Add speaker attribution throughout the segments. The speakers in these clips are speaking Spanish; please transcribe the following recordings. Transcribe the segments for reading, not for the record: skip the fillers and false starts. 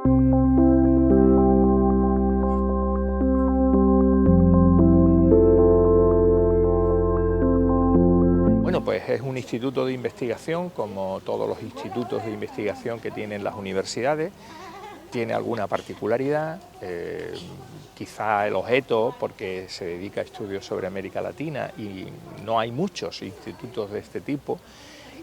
Speaker 1: Bueno, pues es un instituto de investigación, como todos los institutos de investigación que tienen las universidades. Tiene alguna particularidad, quizá el objeto, porque se dedica a estudios sobre América Latina y no hay muchos institutos de este tipo,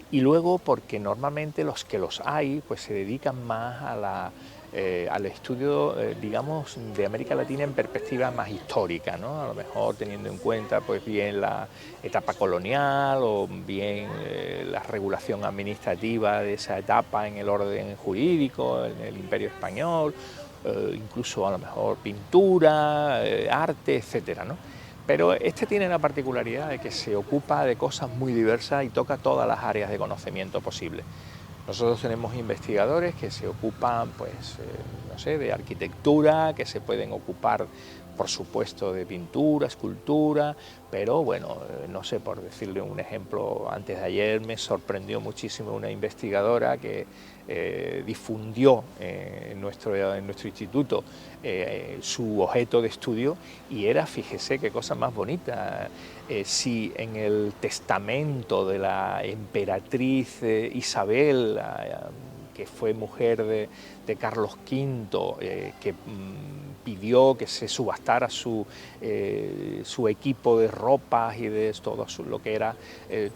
Speaker 1: y luego porque normalmente los que los hay pues se dedican más al estudio, digamos, de América Latina en perspectiva más histórica, ¿no? A lo mejor teniendo en cuenta pues bien la etapa colonial o bien la regulación administrativa de esa etapa en el orden jurídico, en el Imperio Español, incluso a lo mejor pintura, arte, etcétera, ¿no? Pero este tiene la particularidad de que se ocupa de cosas muy diversas y toca todas las áreas de conocimiento posibles. Nosotros tenemos investigadores que se ocupan, pues, no sé, de arquitectura, que se pueden ocupar, por supuesto, de pintura, escultura, pero bueno, no sé, por decirle un ejemplo, antes de ayer me sorprendió muchísimo una investigadora que difundió en nuestro instituto su objeto de estudio y era, fíjese qué cosa más bonita, si en el testamento de la emperatriz Isabel, que fue mujer de Carlos V, que pidió que se subastara su equipo de ropas y de todo lo que era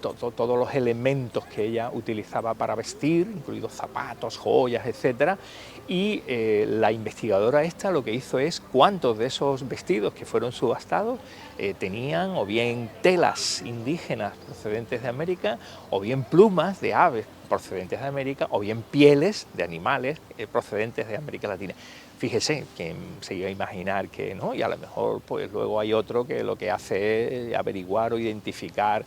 Speaker 1: todos los elementos que ella utilizaba para vestir, incluidos zapatos, joyas, etcétera. Y la investigadora esta lo que hizo es cuántos de esos vestidos que fueron subastados tenían o bien telas indígenas procedentes de América, o bien plumas de aves procedentes de América, o bien pieles de animales procedentes de América Latina. Fíjese, que se iba a imaginar que no, y a lo mejor pues luego hay otro que lo que hace es averiguar o identificar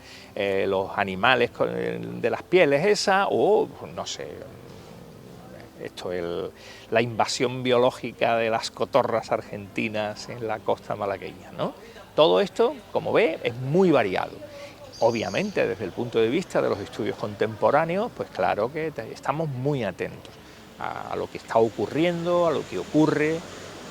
Speaker 1: los animales de las pieles esas, o no sé, esto es la invasión biológica de las cotorras argentinas en la costa malagueña, ¿no? Todo esto, como ve, es muy variado. Obviamente, desde el punto de vista de los estudios contemporáneos, pues claro que estamos muy atentos a lo que está ocurriendo, a lo que ocurre.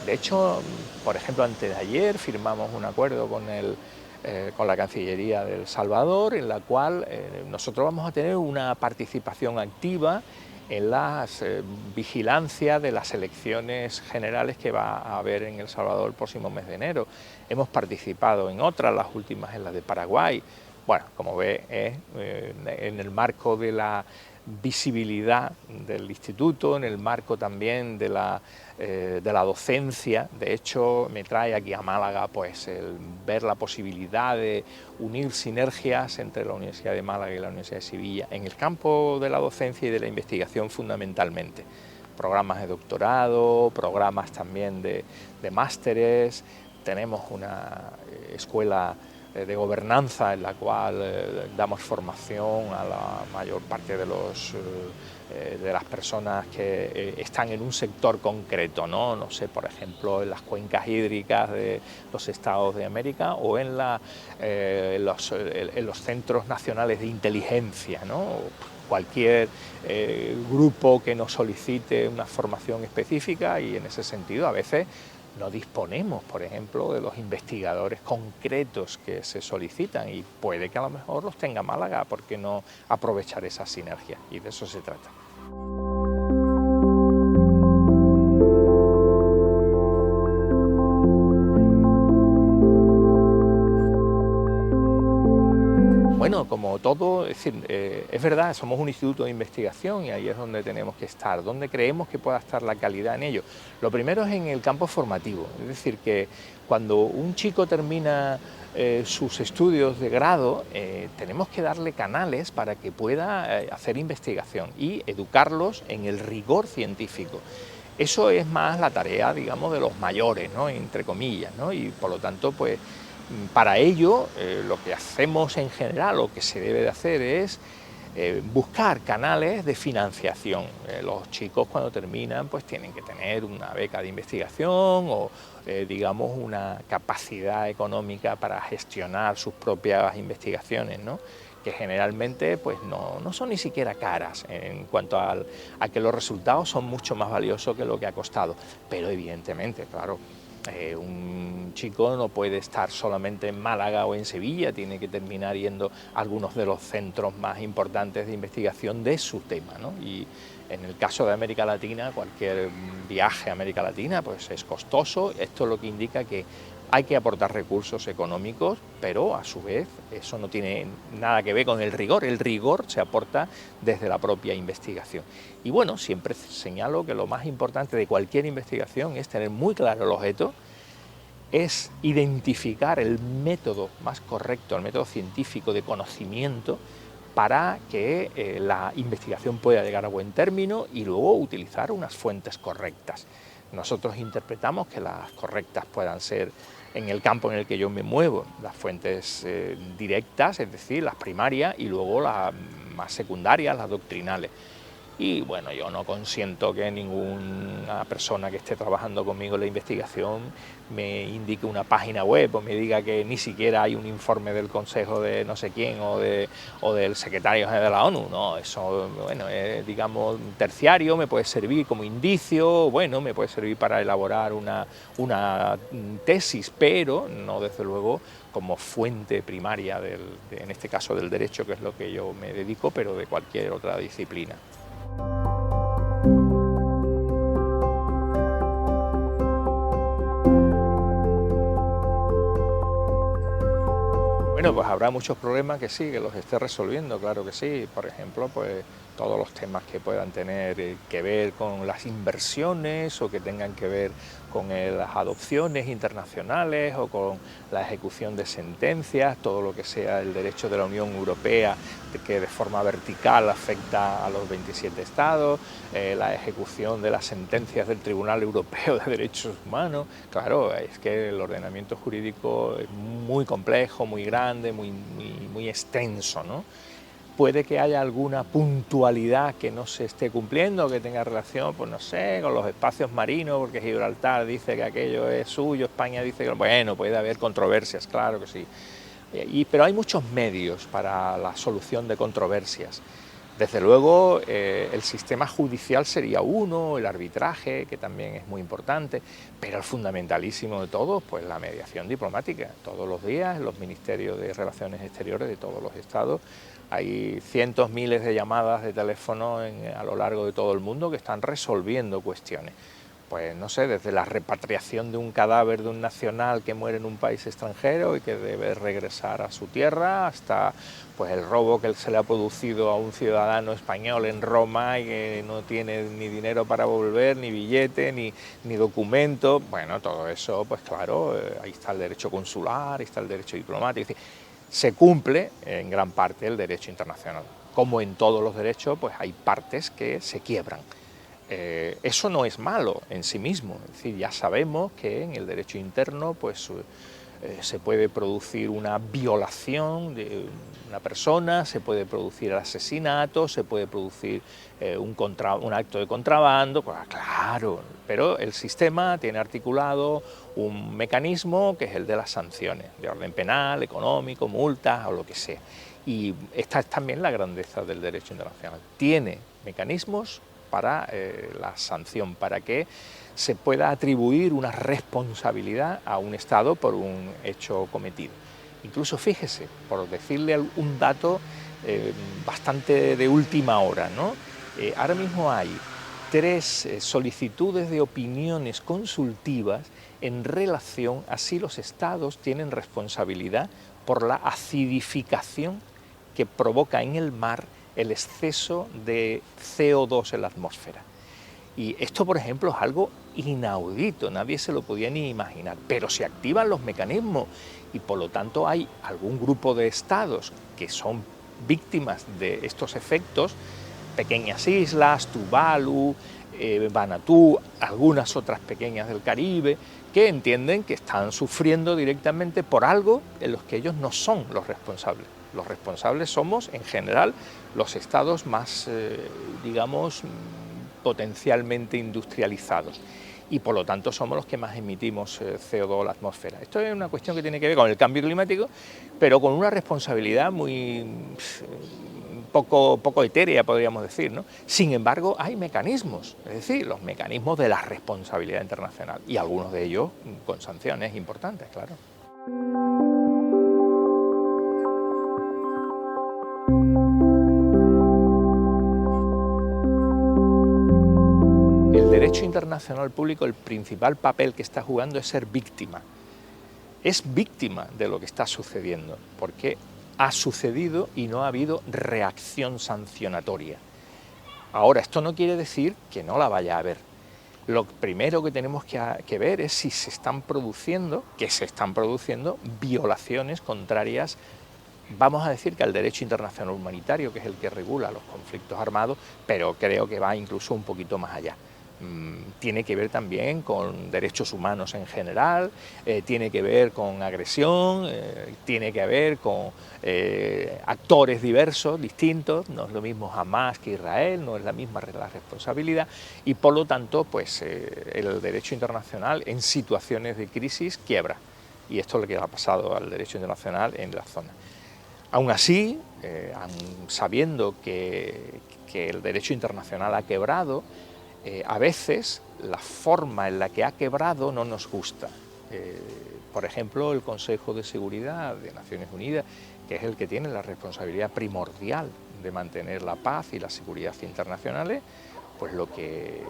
Speaker 1: De hecho, por ejemplo, antes de ayer firmamos un acuerdo con la Cancillería de El Salvador, en la cual nosotros vamos a tener una participación activa en la vigilancia de las elecciones generales que va a haber en El Salvador el próximo mes de enero. Hemos participado en otras, las últimas en las de Paraguay. Bueno, como ve, en el marco de la visibilidad del instituto, en el marco también de la docencia. De hecho, me trae aquí a Málaga pues el ver la posibilidad de unir sinergias entre la Universidad de Málaga y la Universidad de Sevilla en el campo de la docencia y de la investigación fundamentalmente. Programas de doctorado, programas también de másteres. Tenemos una escuela de gobernanza en la cual damos formación a la mayor parte de las personas que están en un sector concreto, ¿no? No sé, por ejemplo, en las cuencas hídricas de los estados de América o en los centros nacionales de inteligencia, ¿no? Cualquier grupo que nos solicite una formación específica, y en ese sentido a veces no disponemos, por ejemplo, de los investigadores concretos que se solicitan, y puede que a lo mejor los tenga Málaga, ¿por qué no aprovechar esa sinergia? Y de eso se trata. Bueno, como todo, es decir, es verdad, somos un instituto de investigación y ahí es donde tenemos que estar, donde creemos que pueda estar la calidad en ello. Lo primero es en el campo formativo, es decir, que cuando un chico termina sus estudios de grado, tenemos que darle canales para que pueda hacer investigación y educarlos en el rigor científico. Eso es más la tarea, digamos, de los mayores, ¿no? Entre comillas, ¿no? Y por lo tanto, pues, para ello, lo que hacemos en general, lo que se debe de hacer es buscar canales de financiación. Los chicos cuando terminan pues tienen que tener una beca de investigación o digamos una capacidad económica para gestionar sus propias investigaciones, ¿no? que generalmente pues no son ni siquiera caras en cuanto a que los resultados son mucho más valiosos que lo que ha costado. Pero evidentemente, claro, un chico no puede estar solamente en Málaga o en Sevilla, tiene que terminar yendo a algunos de los centros más importantes de investigación de su tema, ¿no? Y en el caso de América Latina, cualquier viaje a América Latina pues es costoso. Esto es lo que indica que hay que aportar recursos económicos, pero a su vez eso no tiene nada que ver con el rigor se aporta desde la propia investigación. Y bueno, siempre señalo que lo más importante de cualquier investigación es tener muy claro el objeto, es identificar el método más correcto, el método científico de conocimiento para que la investigación pueda llegar a buen término y luego utilizar unas fuentes correctas. Nosotros interpretamos que las correctas puedan ser, en el campo en el que yo me muevo, las fuentes directas, es decir, las primarias, y luego las más secundarias, las doctrinales. Y bueno, yo no consiento que ninguna persona que esté trabajando conmigo en la investigación me indique una página web o me diga que ni siquiera hay un informe del Consejo de no sé quién o del Secretario General de la ONU. No, eso, bueno, es, digamos, terciario, me puede servir como indicio, bueno, me puede servir para elaborar una tesis, pero no, desde luego, como fuente primaria, en este caso del derecho, que es lo que yo me dedico, pero de cualquier otra disciplina. Bueno, pues habrá muchos problemas que sí, que los esté resolviendo, claro que sí. Por ejemplo, pues todos los temas que puedan tener que ver con las inversiones o que tengan que ver con las adopciones internacionales o con la ejecución de sentencias, todo lo que sea el derecho de la Unión Europea que de forma vertical afecta a los 27 estados, la ejecución de las sentencias del Tribunal Europeo de Derechos Humanos. Claro, es que el ordenamiento jurídico es muy complejo, muy grande, muy extenso, ¿no? Puede que haya alguna puntualidad que no se esté cumpliendo, que tenga relación, pues no sé, con los espacios marinos, porque Gibraltar dice que aquello es suyo, España dice que... Bueno, puede haber controversias, claro que sí. Pero hay muchos medios para la solución de controversias. Desde luego, el sistema judicial sería uno, el arbitraje, que también es muy importante, pero el fundamentalísimo de todo, pues la mediación diplomática. Todos los días, en los ministerios de Relaciones Exteriores de todos los estados, hay cientos, miles de llamadas de teléfono a lo largo de todo el mundo que están resolviendo cuestiones. Pues no sé, desde la repatriación de un cadáver de un nacional que muere en un país extranjero y que debe regresar a su tierra, hasta pues el robo que se le ha producido a un ciudadano español en Roma y que no tiene ni dinero para volver, ni billete, ni documento. Bueno, todo eso, pues claro, ahí está el derecho consular, ahí está el derecho diplomático. Es decir, se cumple en gran parte el derecho internacional. Como en todos los derechos, pues hay partes que se quiebran. Eso no es malo en sí mismo, es decir, ya sabemos que en el derecho interno pues, se puede producir una violación de una persona, se puede producir el asesinato, se puede producir un acto de contrabando, pues claro, pero el sistema tiene articulado un mecanismo que es el de las sanciones, de orden penal, económico, multas o lo que sea. Y esta es también la grandeza del derecho internacional, tiene mecanismos para la sanción, para que se pueda atribuir una responsabilidad a un Estado por un hecho cometido. Incluso fíjese, por decirle un dato bastante de última hora, ¿no? Ahora mismo hay 3 solicitudes de opiniones consultivas en relación a si los Estados tienen responsabilidad por la acidificación que provoca en el mar el exceso de CO2 en la atmósfera. Y esto, por ejemplo, es algo inaudito, nadie se lo podía ni imaginar, pero se activan los mecanismos y por lo tanto hay algún grupo de estados que son víctimas de estos efectos, pequeñas islas, Tuvalu, Vanuatu, algunas otras pequeñas del Caribe, que entienden que están sufriendo directamente por algo en los que ellos no son los responsables. Los responsables somos, en general, los estados más, digamos, potencialmente industrializados. y por lo tanto somos los que más emitimos CO2 a la atmósfera. Esto es una cuestión que tiene que ver con el cambio climático, pero con una responsabilidad muy poco etérea, podríamos decir, ¿no? Sin embargo, hay mecanismos, es decir, los mecanismos de la responsabilidad internacional, y algunos de ellos con sanciones importantes, claro. El derecho internacional público, el principal papel que está jugando es ser víctima. Es víctima de lo que está sucediendo, porque ha sucedido y no ha habido reacción sancionatoria. Ahora, esto no quiere decir que no la vaya a haber. Lo primero que tenemos que ver es si se están produciendo, violaciones contrarias, vamos a decir que al derecho internacional humanitario, que es el que regula los conflictos armados, pero creo que va incluso un poquito más allá. Tiene que ver también con derechos humanos en general, tiene que ver con agresión, tiene que ver con actores diversos, distintos, no es lo mismo Hamás que Israel, no es la misma la responsabilidad, y por lo tanto pues el derecho internacional en situaciones de crisis quiebra, y esto es lo que ha pasado al derecho internacional en la zona. Aún así, sabiendo que el derecho internacional ha quebrado, a veces la forma en la que ha quebrado no nos gusta. Por ejemplo, el Consejo de Seguridad de Naciones Unidas, que es el que tiene la responsabilidad primordial de mantener la paz y la seguridad internacionales, pues lo que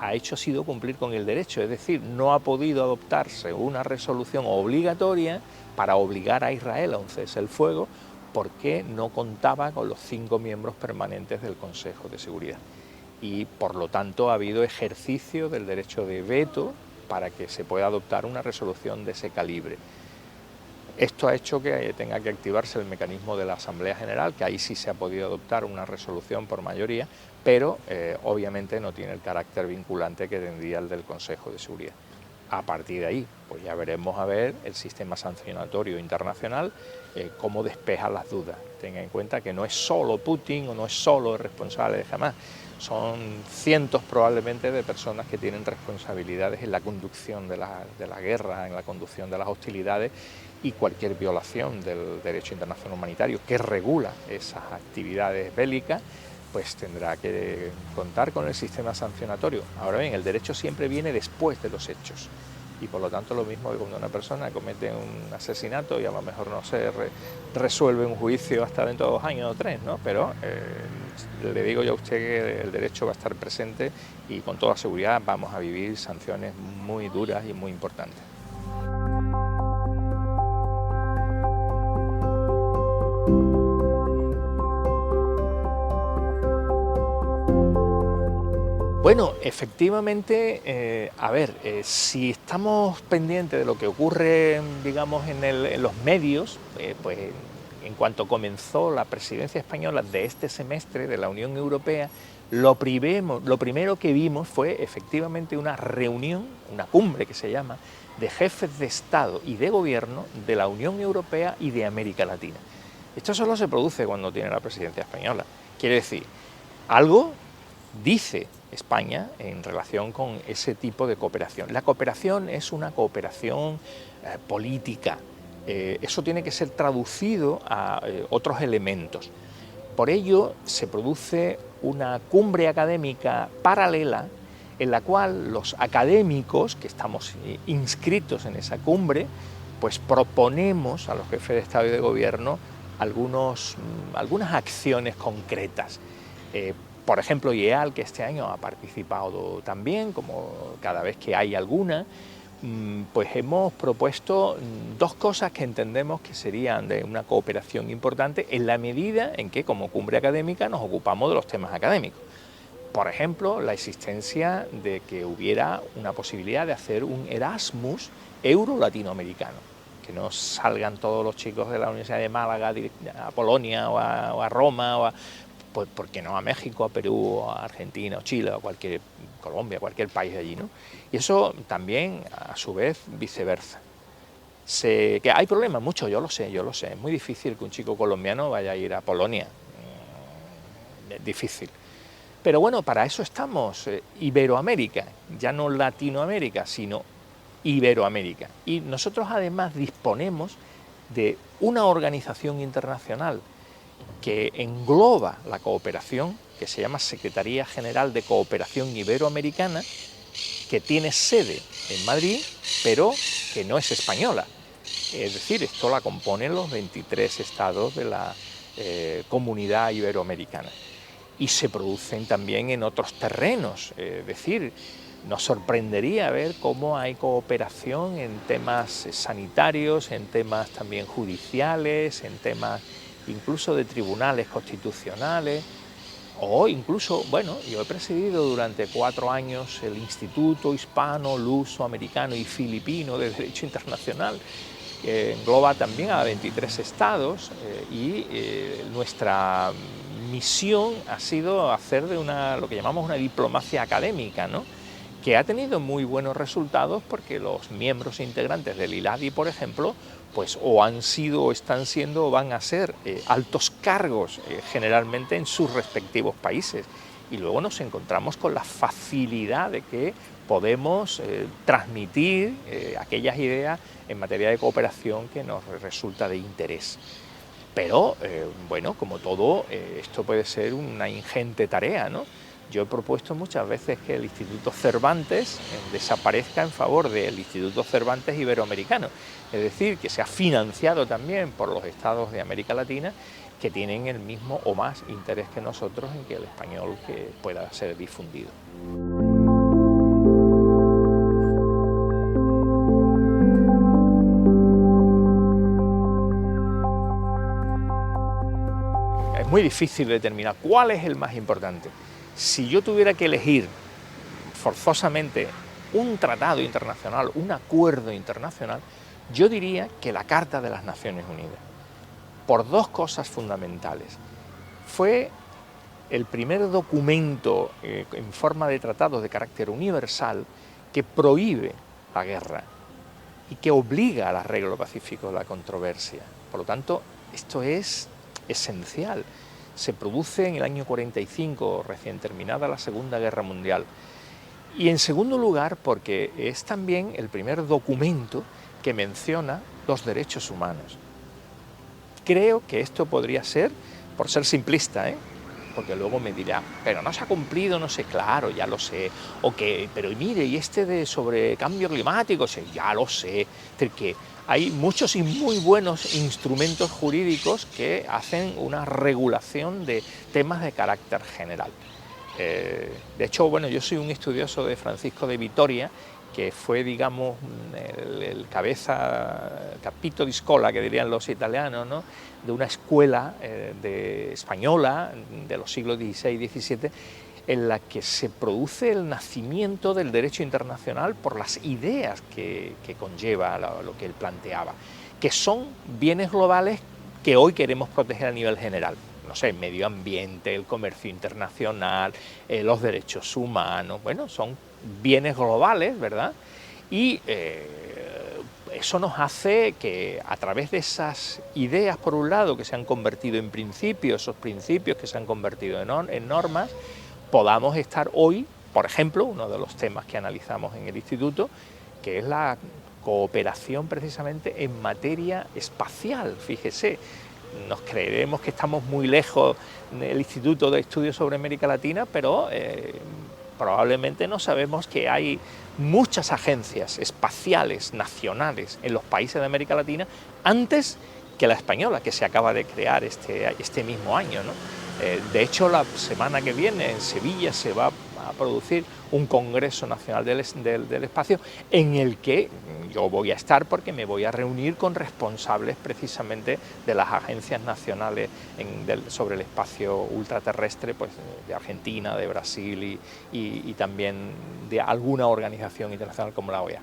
Speaker 1: ha hecho ha sido cumplir con el derecho, es decir, no ha podido adoptarse una resolución obligatoria para obligar a Israel a un cese el fuego porque no contaba con los 5 miembros permanentes del Consejo de Seguridad. Y por lo tanto ha habido ejercicio del derecho de veto para que se pueda adoptar una resolución de ese calibre. Esto ha hecho que tenga que activarse el mecanismo de la Asamblea General, que ahí sí se ha podido adoptar una resolución por mayoría, pero obviamente no tiene el carácter vinculante que tendría el del Consejo de Seguridad. A partir de ahí, pues ya veremos a ver el sistema sancionatorio internacional cómo despeja las dudas. Tenga en cuenta que no es solo Putin o no es solo el responsable de Hamás, son cientos probablemente de personas que tienen responsabilidades en la conducción de la guerra, en la conducción de las hostilidades, y cualquier violación del derecho internacional humanitario que regula esas actividades bélicas, pues tendrá que contar con el sistema sancionatorio. Ahora bien, el derecho siempre viene después de los hechos, y por lo tanto lo mismo que cuando una persona comete un asesinato y a lo mejor no se resuelve un juicio hasta dentro de 2 años o 3, ¿no? Pero le digo yo a usted que el derecho va a estar presente y con toda seguridad vamos a vivir sanciones muy duras y muy importantes. Bueno, efectivamente, si estamos pendientes de lo que ocurre, digamos, en los medios, pues en cuanto comenzó la presidencia española de este semestre de la Unión Europea, lo primero que vimos fue efectivamente una reunión, una cumbre que se llama, de jefes de Estado y de Gobierno de la Unión Europea y de América Latina. Esto solo se produce cuando tiene la presidencia española. Quiere decir, algo dice España en relación con ese tipo de cooperación. La cooperación es una cooperación política. Eso tiene que ser traducido a otros elementos. Por ello se produce una cumbre académica paralela en la cual los académicos que estamos inscritos en esa cumbre, pues proponemos a los jefes de Estado y de Gobierno algunas acciones concretas. Por ejemplo, IEAL, que este año ha participado también, como cada vez que hay alguna, pues hemos propuesto 2 cosas que entendemos que serían de una cooperación importante en la medida en que como cumbre académica nos ocupamos de los temas académicos. Por ejemplo, la existencia de que hubiera una posibilidad de hacer un Erasmus euro-latinoamericano, que no salgan todos los chicos de la Universidad de Málaga a Polonia o a Roma, pues, ¿por qué no a México, a Perú, a Argentina, o Chile, o Colombia, cualquier país de allí, ¿no? Y eso también, a su vez, viceversa. Que hay problemas, muchos, yo lo sé, es muy difícil que un chico colombiano vaya a ir a Polonia, es difícil. Pero bueno, para eso estamos, Iberoamérica, ya no Latinoamérica, sino Iberoamérica. Y nosotros además disponemos de una organización internacional que engloba la cooperación, que se llama Secretaría General de Cooperación Iberoamericana, que tiene sede en Madrid, pero que no es española. Es decir, esto la componen los 23 estados de la Comunidad Iberoamericana. Y se producen también en otros terrenos, es decir, nos sorprendería ver cómo hay cooperación en temas sanitarios, en temas también judiciales, en temas incluso de tribunales constitucionales, o incluso, bueno, yo he presidido durante 4 años el Instituto Hispano, Luso, Americano y Filipino de Derecho Internacional, que engloba también a 23 estados, y nuestra misión ha sido hacer de lo que llamamos una diplomacia académica, ¿no?, que ha tenido muy buenos resultados porque los miembros integrantes del ILADI, por ejemplo, pues o han sido, o están siendo, o van a ser altos cargos generalmente en sus respectivos países. Y luego nos encontramos con la facilidad de que podemos transmitir aquellas ideas en materia de cooperación que nos resulta de interés. Pero, bueno, como todo, esto puede ser una ingente tarea, ¿no? Yo he propuesto muchas veces que el Instituto Cervantes desaparezca en favor del Instituto Cervantes Iberoamericano, es decir, que sea financiado también por los estados de América Latina que tienen el mismo o más interés que nosotros en que el español que pueda ser difundido. Es muy difícil determinar cuál es el más importante. Si yo tuviera que elegir forzosamente un tratado internacional, un acuerdo internacional, yo diría que la Carta de las Naciones Unidas, por 2 cosas fundamentales. Fue el primer documento en forma de tratado de carácter universal que prohíbe la guerra y que obliga al arreglo pacífico de la controversia. Por lo tanto, esto es esencial. Se produce en el año 45, recién terminada la Segunda Guerra Mundial. Y en segundo lugar, porque es también el primer documento que menciona los derechos humanos. Creo que esto podría ser, por ser simplista, porque luego me dirá, pero no se ha cumplido, no sé, claro, ya lo sé, pero mire, y sobre cambio climático, sí, ya lo sé, es decir, que hay muchos y muy buenos instrumentos jurídicos que hacen una regulación de temas de carácter general. De hecho, bueno, yo soy un estudioso de Francisco de Vitoria, que fue, digamos, el capito di scuola, que dirían los italianos, ¿no?, de una escuela española de los siglos XVI y XVII, en la que se produce el nacimiento del derecho internacional por las ideas que conlleva lo que él planteaba, que son bienes globales que hoy queremos proteger a nivel general. No sé, el medio ambiente, el comercio internacional, los derechos humanos, bueno, son bienes globales, ¿verdad? Y eso nos hace que a través de esas ideas, por un lado, que se han convertido en principios, esos principios que se han convertido en normas, podamos estar hoy, por ejemplo, uno de los temas que analizamos en el instituto, que es la cooperación precisamente en materia espacial, fíjese. Nos creeremos que estamos muy lejos del Instituto de Estudios sobre América Latina, pero probablemente no sabemos que hay muchas agencias espaciales nacionales en los países de América Latina antes que la española, que se acaba de crear este mismo año, ¿no? De hecho, la semana que viene en Sevilla se va a producir un Congreso Nacional del Espacio en el que yo voy a estar porque me voy a reunir con responsables precisamente de las agencias nacionales sobre el espacio ultraterrestre, pues de Argentina, de Brasil y también de alguna organización internacional como la OEA.